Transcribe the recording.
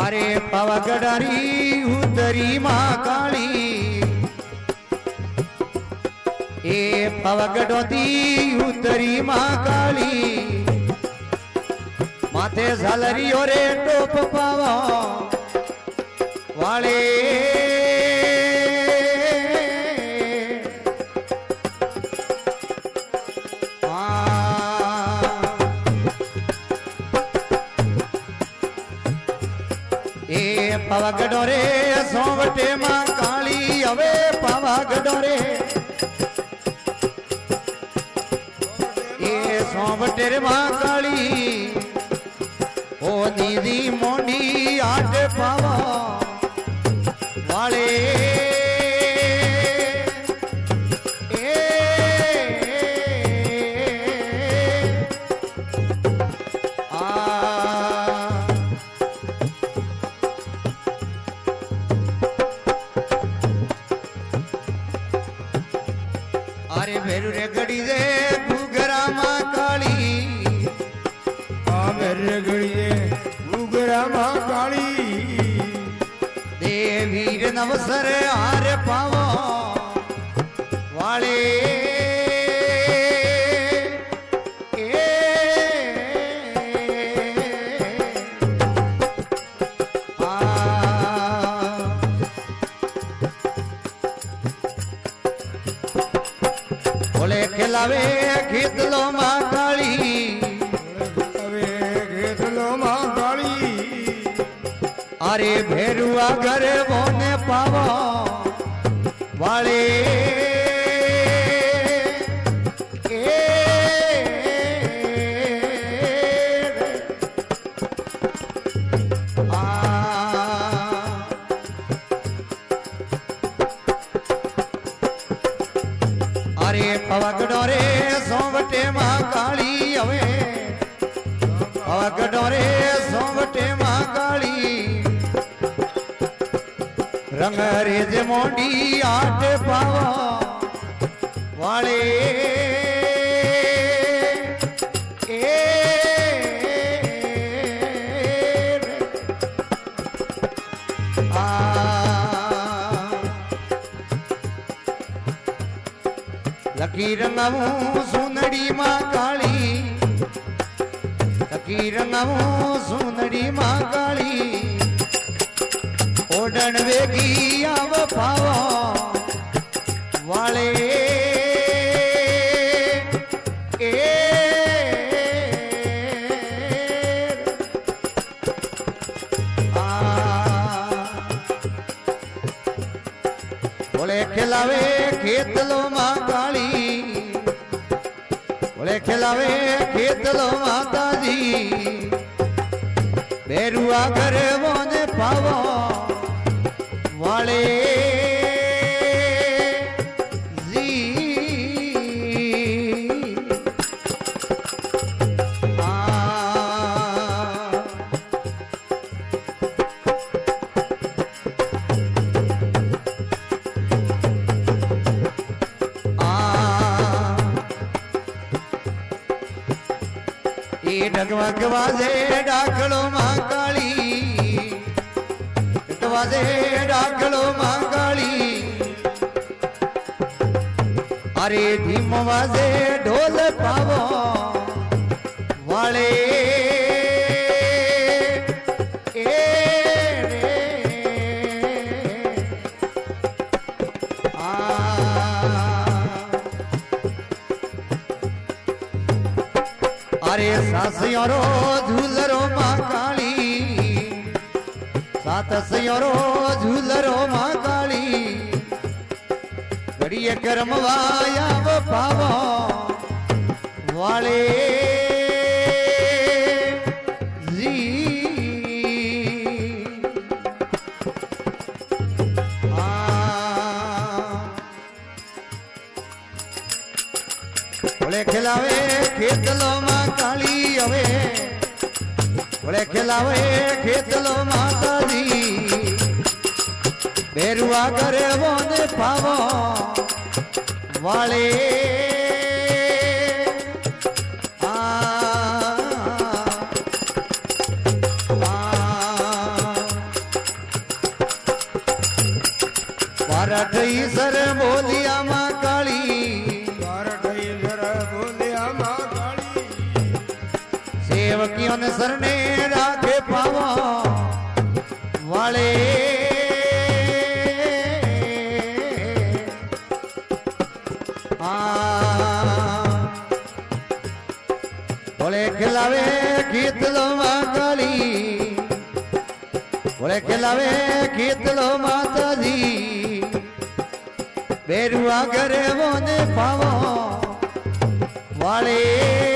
अरे पावागढ़ी उतरी मां काली ए पावागढ़ी उतरी मां काली माथे झालरियो रे टोप पावा वाले पावागढ़ रे सोवटे मां काली हवे पावागढ़ रे ए सोवटे रे मां काली ओ दीदी मोंडी आठ पावा वाले अरे भेरू रे गड़ी रे गुगरा मां काली भेरू रे गड़ी रे गुगरा मां काली देवीर नवसर हार पावो वाले खिलावे खेतलो मां काली खेतलो मां काली अरे भेरुआ घर बोने पावा वाले पावागढ़ रे सोवटे मां काली हवे पावागढ़ रे सोवटे मां काली रंग रेज मोंडी आठ पावा वाले लकी रंगाऊ सुनड़ी मां काली लकी रंगाऊ सुनड़ी मां काली ओडन वेगी आव पावा वाले बोले खिलावे खेतलो मां काली बोले खिलावे खेतलो माता जी बेरुआ घर बोने पावो वाले जी डगमग वाजे डाकलो मां काली वाजे डाकलो मां काली अरे धीम वाजे ढोल पावो वाले अरे सासियोरो झूलरो मां काली सात सियोरो झूलरो मां काली घड़िए करमवाया वो पावो वाले जी बोले खिलावे खेतलो मां काली हवे बोले खिलावे खेतलो माता जी बेरुआ करे बोने पावो वाले સર બોલિયા માં કાળી કારઠઈ સર બોલ્યા માં કાળી સેવકીઓને સરને રાખે પાવા વાળે ભોળે ખિલાવે ગીતલો માં કાળી ભોળે ખિલાવે ગીતલો માતાજી બેરુઆ ઘરે મોને પાવો વાળે